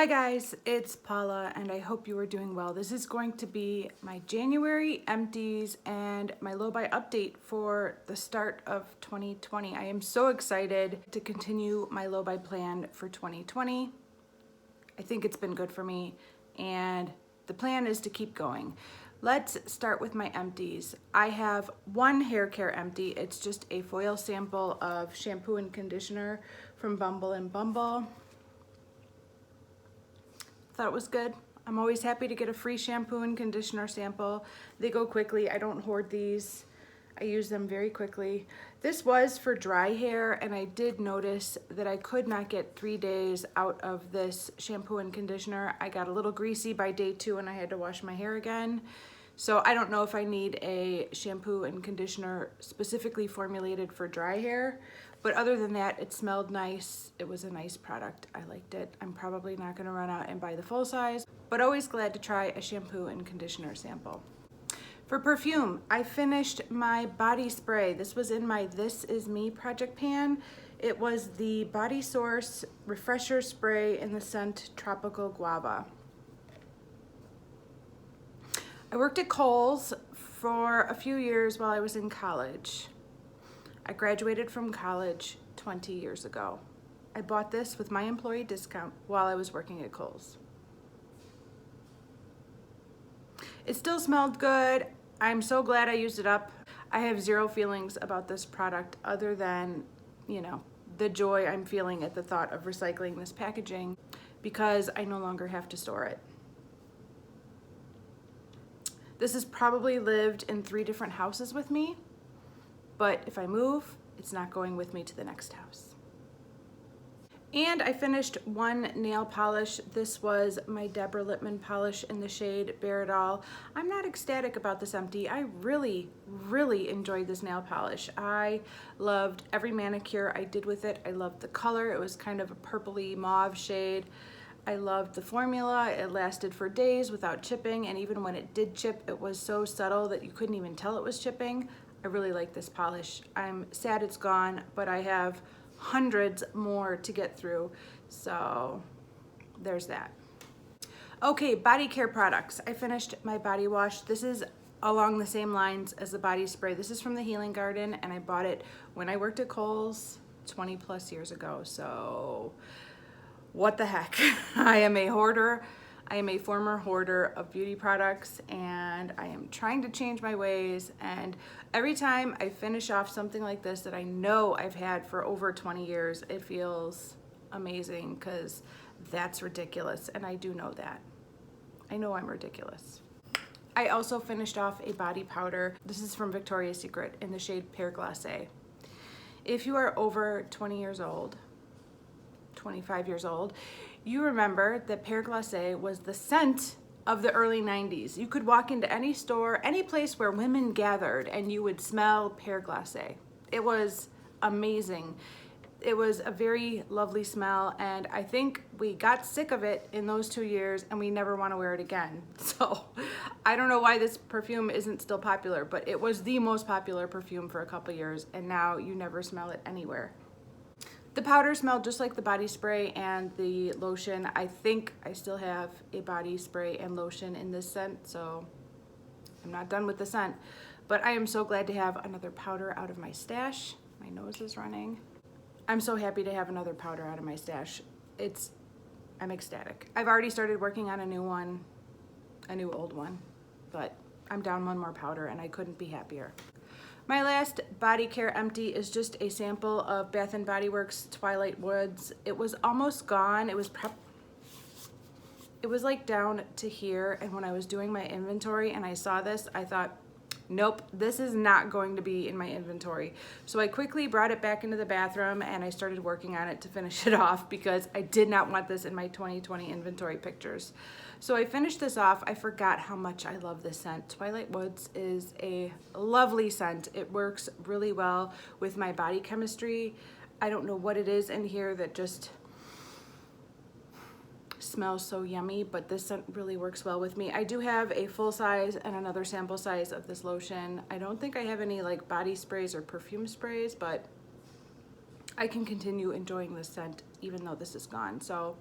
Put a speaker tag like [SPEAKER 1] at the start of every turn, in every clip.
[SPEAKER 1] Hi guys, it's Paula and I hope you are doing well. This is going to be my January empties and my low buy update for the start of 2020. I am so excited to continue my low buy plan for 2020. I think it's been good for me and the plan is to keep going. Let's start with my empties. I have one hair care empty. It's just a foil sample of shampoo and conditioner from Bumble and Bumble. Thought it was good. I'm always happy to get a free shampoo and conditioner sample. They go quickly. I don't hoard these. I use them very quickly. This was for dry hair, and I did notice that I could not get 3 days out of this shampoo and conditioner. I got a little greasy by day 2 and I had to wash my hair again. So I don't know if I need a shampoo and conditioner specifically formulated for dry hair, but other than that, it smelled nice. It was a nice product. I liked it. I'm probably not gonna run out and buy the full size, but always glad to try a shampoo and conditioner sample. For perfume, I finished my body spray. This was in my This Is Me project pan. It was the Body Source Refresher Spray in the scent Tropical Guava. I worked at Kohl's for a few years while I was in college. I graduated from college 20 years ago. I bought this with my employee discount while I was working at Kohl's. It still smelled good. I'm so glad I used it up. I have zero feelings about this product other than, the joy I'm feeling at the thought of recycling this packaging because I no longer have to store it. This has probably lived in 3 different houses with me, but if I move, it's not going with me to the next house. And I finished one nail polish. This was my Deborah Lippmann polish in the shade Bare It All. I'm not ecstatic about this empty. I really enjoyed this nail polish. I loved every manicure I did with it. I loved the color. It was kind of a purpley mauve shade. I loved the formula. It lasted for days without chipping, and even when it did chip, it was so subtle that you couldn't even tell it was chipping. I really like this polish. I'm sad it's gone, but I have hundreds more to get through, so there's that. Okay, body care products. I finished my body wash. This is along the same lines as the body spray. This is from the Healing Garden, and I bought it when I worked at Kohl's 20 plus years ago, so what the heck. I am a hoarder. I am a former hoarder of beauty products, and I am trying to change my ways, and every time I finish off something like this that I know I've had for over 20 years, it feels amazing because that's ridiculous, and I do know that. I know I'm ridiculous. I also finished off a body powder. This is from Victoria's Secret in the shade Pear Glacé. If you are over 20 years old, 25 years old, you remember that Pear Glacé was the scent of the early 90s. You could walk into any store, any place where women gathered, and you would smell Pear Glacé. It was amazing. It was a very lovely smell, and I think we got sick of it in those 2 years, and we never want to wear it again. So I don't know why this perfume isn't still popular, but it was the most popular perfume for a couple years, and now you never smell it anywhere. The powder smelled just like the body spray and the lotion. I think I still have a body spray and lotion in this scent, so I'm not done with the scent. But I am so glad to have another powder out of my stash. My nose is running. I'm so happy to have another powder out of my stash. I'm ecstatic. I've already started working on a new old one, but I'm down one more powder and I couldn't be happier. My last body care empty is just a sample of Bath & Body Works Twilight Woods. It was almost gone. It was like down to here, and when I was doing my inventory and I saw this, I thought, nope, this is not going to be in my inventory. So I quickly brought it back into the bathroom and I started working on it to finish it off because I did not want this in my 2020 inventory pictures. So I finished this off. I forgot how much I love this scent. Twilight Woods is a lovely scent. It works really well with my body chemistry. I don't know what it is in here that just smells so yummy, but this scent really works well with me. I do have a full size and another sample size of this lotion. I don't think I have any like body sprays or perfume sprays, but I can continue enjoying this scent even though this is gone. So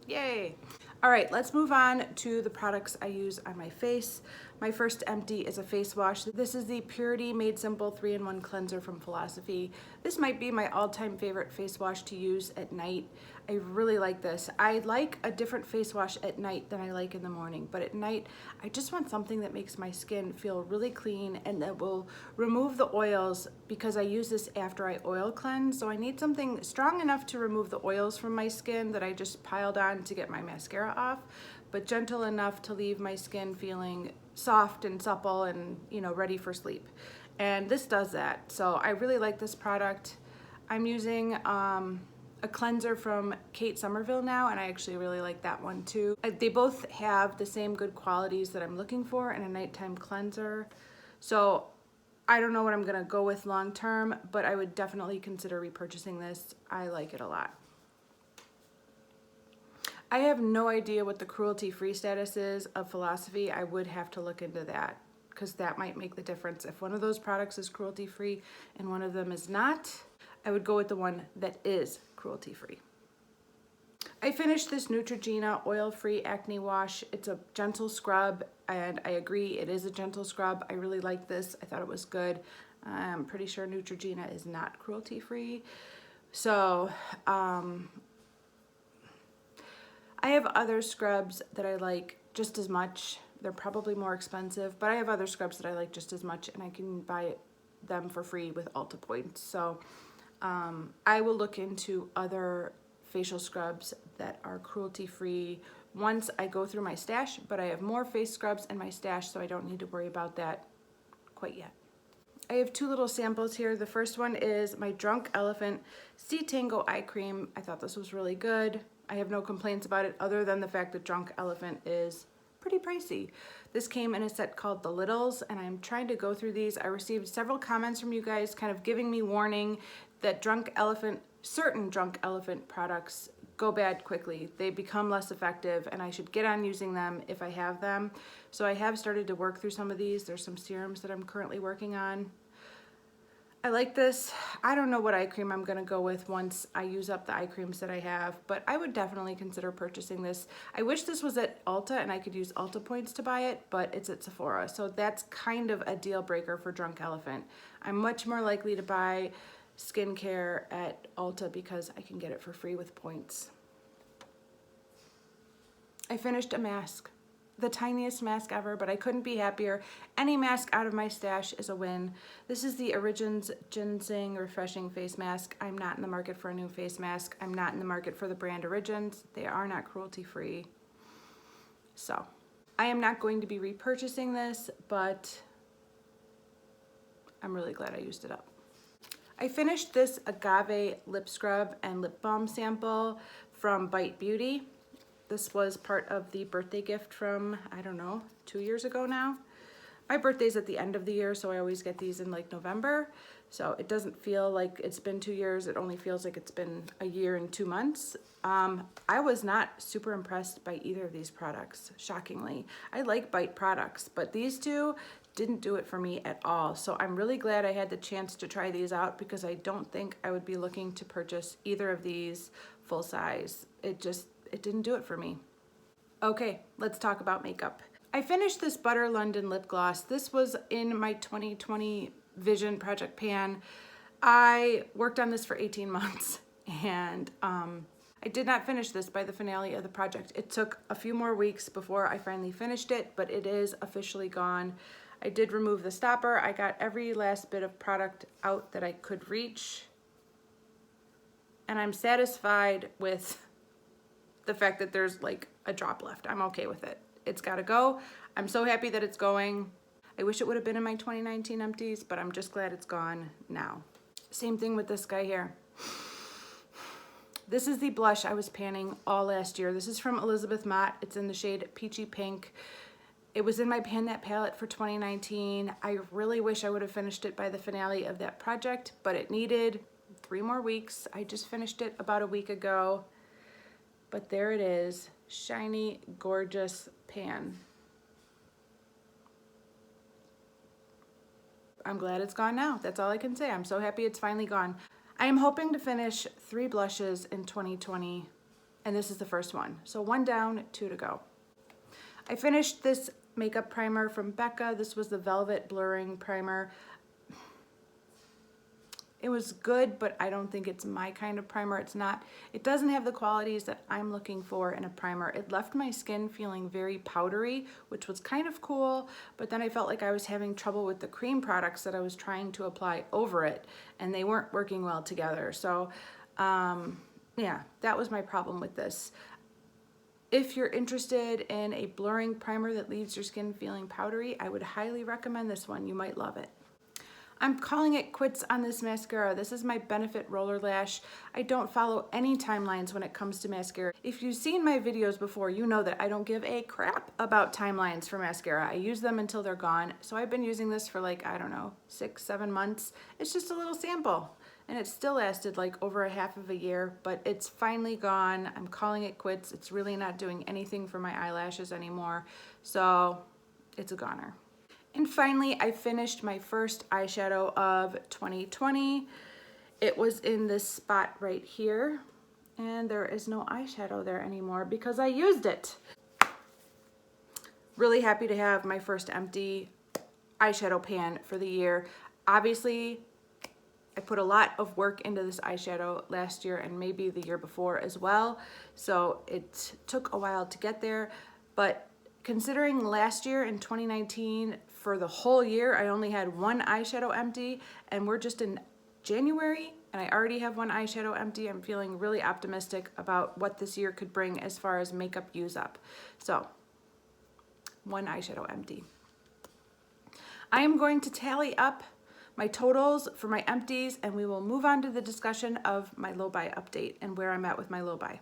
[SPEAKER 1] Yay. All right, let's move on to the products I use on my face. My first empty is a face wash. This is the Purity Made Simple 3-in-1 cleanser from Philosophy. This might be my all-time favorite face wash to use at night. I really like this. I like a different face wash at night than I like in the morning, but at night I just want something that makes my skin feel really clean and that will remove the oils, because I use this after I oil cleanse. So I need something strong enough to remove the oils from my skin that I just piled on to get my mascara off, but gentle enough to leave my skin feeling soft and supple and, you know, ready for sleep. And this does that. So I really like this product. I'm using a cleanser from Kate Somerville now, and I actually really like that one too. They both have the same good qualities that I'm looking for in a nighttime cleanser. So I don't know what I'm gonna go with long term, but I would definitely consider repurchasing this. I like it a lot. I have no idea what the cruelty-free status is of Philosophy. I would have to look into that, because that might make the difference. If one of those products is cruelty-free and one of them is not, I would go with the one that is cruelty-free. I finished this Neutrogena oil-free acne wash. It's a gentle scrub, and I agree, it is a gentle scrub. I really like this. I thought it was good. I'm pretty sure Neutrogena is not cruelty-free. So, I have other scrubs that I like just as much. They're probably more expensive, but I have other scrubs that I like just as much, and I can buy them for free with Ulta points. So I will look into other facial scrubs that are cruelty-free once I go through my stash, but I have more face scrubs in my stash, so I don't need to worry about that quite yet. I have two little samples here. The first one is my Drunk Elephant Sea Tango Eye Cream. I thought this was really good. I have no complaints about it other than the fact that Drunk Elephant is pretty pricey. This came in a set called The Littles, and I'm trying to go through these. I received several comments from you guys kind of giving me warning that certain Drunk Elephant products go bad quickly. They become less effective, and I should get on using them if I have them. So I have started to work through some of these. There's some serums that I'm currently working on. I like this. I don't know what eye cream I'm gonna go with once I use up the eye creams that I have, but I would definitely consider purchasing this. I wish this was at Ulta and I could use Ulta points to buy it, but it's at Sephora. So that's kind of a deal breaker for Drunk Elephant. I'm much more likely to buy skincare at Ulta because I can get it for free with points. I finished a mask. The tiniest mask ever, but I couldn't be happier. Any mask out of my stash is a win. This is the Origins Ginseng Refreshing Face Mask. I'm not in the market for a new face mask. I'm not in the market for the brand Origins. They are not cruelty-free. So, I am not going to be repurchasing this, but I'm really glad I used it up. I finished this Agave lip scrub and lip balm sample from Bite Beauty. This was part of the birthday gift from, I don't know, 2 years ago now. My birthday's at the end of the year, so I always get these in like November. So it doesn't feel like it's been 2 years. It only feels like it's been a year and 2 months. I was not super impressed by either of these products, shockingly. I like Bite products, but these two didn't do it for me at all. So I'm really glad I had the chance to try these out, because I don't think I would be looking to purchase either of these full size. It didn't do it for me. Okay, let's talk about makeup. I finished this Butter London lip gloss. This was in my 2020 Vision Project Pan. I worked on this for 18 months, and I did not finish this by the finale of the project. It took a few more weeks before I finally finished it, but it is officially gone. I did remove the stopper. I got every last bit of product out that I could reach, and I'm satisfied with the fact that there's like a drop left. I'm okay with it. It's gotta go. I'm so happy that it's going. I wish it would have been in my 2019 empties, but I'm just glad it's gone now. Same thing with this guy here. This is the blush I was panning all last year. This is from Elizabeth Mott. It's in the shade Peachy Pink. It was in my Pan That palette for 2019. I really wish I would have finished it by the finale of that project, but it needed 3 more weeks. I just finished it about a week ago. But there it is, shiny, gorgeous pan. I'm glad it's gone now. That's all I can say. I'm so happy it's finally gone. I am hoping to finish 3 blushes in 2020. and this is the first one. So 1 down, 2 to go. I finished this makeup primer from Becca. This was the Velvet Blurring Primer. It was good, but I don't think it's my kind of primer. It doesn't have the qualities that I'm looking for in a primer. It left my skin feeling very powdery, which was kind of cool, but then I felt like I was having trouble with the cream products that I was trying to apply over it, and they weren't working well together. So yeah, that was my problem with this. If you're interested in a blurring primer that leaves your skin feeling powdery, I would highly recommend this one. You might love it. I'm calling it quits on this mascara. This is my Benefit Roller Lash. I don't follow any timelines when it comes to mascara. If you've seen my videos before, you know that I don't give a crap about timelines for mascara. I use them until they're gone. So I've been using this for like, I don't know, 6-7 months. It's just a little sample. And it still lasted like over a half of a year, but it's finally gone. I'm calling it quits. It's really not doing anything for my eyelashes anymore. So it's a goner. And finally, I finished my first eyeshadow of 2020. It was in this spot right here, and there is no eyeshadow there anymore because I used it. Really happy to have my first empty eyeshadow pan for the year. Obviously, I put a lot of work into this eyeshadow last year and maybe the year before as well, so it took a while to get there, but considering last year in 2019, for the whole year, I only had 1 eyeshadow empty, and we're just in January, and I already have 1 eyeshadow empty. I'm feeling really optimistic about what this year could bring as far as makeup use up. So, 1 eyeshadow empty. I am going to tally up my totals for my empties, and we will move on to the discussion of my low buy update and where I'm at with my low buy.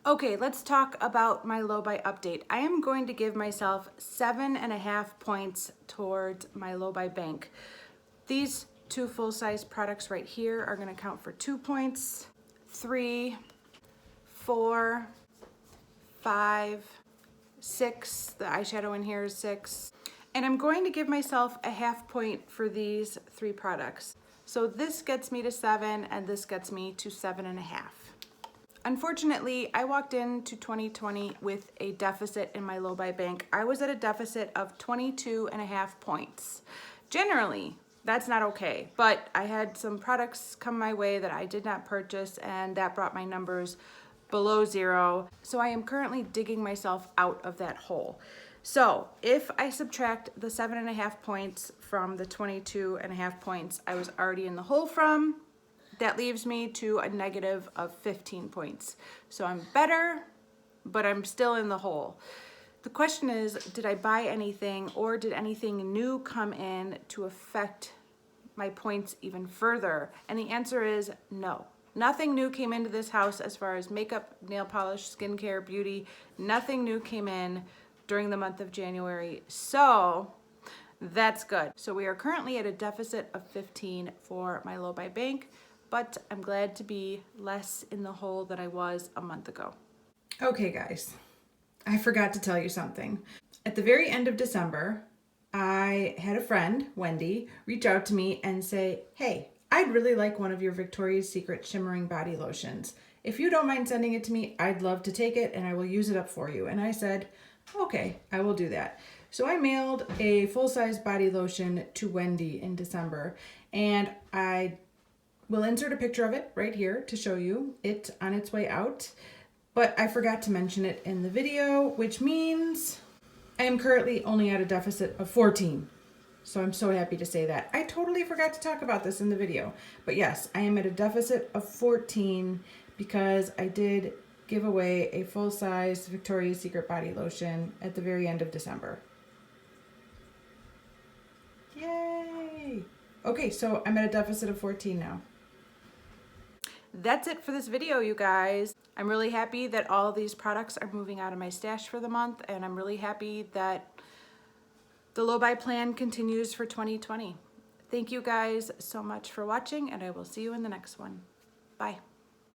[SPEAKER 1] Okay, let's talk about my low buy update. I am going to give myself 7.5 points towards my low buy bank. These 2 full-size products right here are going to count for 2 points, 3, 4, 5, 6. The eyeshadow in here is 6. And I'm going to give myself a half point for these 3 products. So this gets me to 7, and this gets me to 7.5. Unfortunately, I walked into 2020 with a deficit in my low buy bank. I was at a deficit of 22.5 points. Generally, that's not okay, but I had some products come my way that I did not purchase, and that brought my numbers below 0. So I am currently digging myself out of that hole. So if I subtract the 7.5 points from the 22.5 points I was already in the hole from, that leaves me to a negative of 15 points. So I'm better, but I'm still in the hole. The question is, did I buy anything, or did anything new come in to affect my points even further? And the answer is no. Nothing new came into this house as far as makeup, nail polish, skincare, beauty. Nothing new came in during the month of January. So that's good. So we are currently at a deficit of 15 for my low buy bank, but I'm glad to be less in the hole than I was a month ago. Okay, guys, I forgot to tell you something. At the very end of December, I had a friend, Wendy, reach out to me and say, hey, I'd really like one of your Victoria's Secret shimmering body lotions. If you don't mind sending it to me, I'd love to take it and I will use it up for you. And I said, okay, I will do that. So I mailed a full-size body lotion to Wendy in December, and I will insert a picture of it right here to show you it on its way out. But I forgot to mention it in the video, which means I am currently only at a deficit of 14. So I'm so happy to say that. I totally forgot to talk about this in the video. But yes, I am at a deficit of 14 because I did give away a full-size Victoria's Secret body lotion at the very end of December. Yay! Okay, so I'm at a deficit of 14 now. That's it for this video, you guys. I'm really happy that all these products are moving out of my stash for the month, and I'm really happy that the low buy plan continues for 2020. Thank you guys so much for watching, and I will see you in the next one. Bye.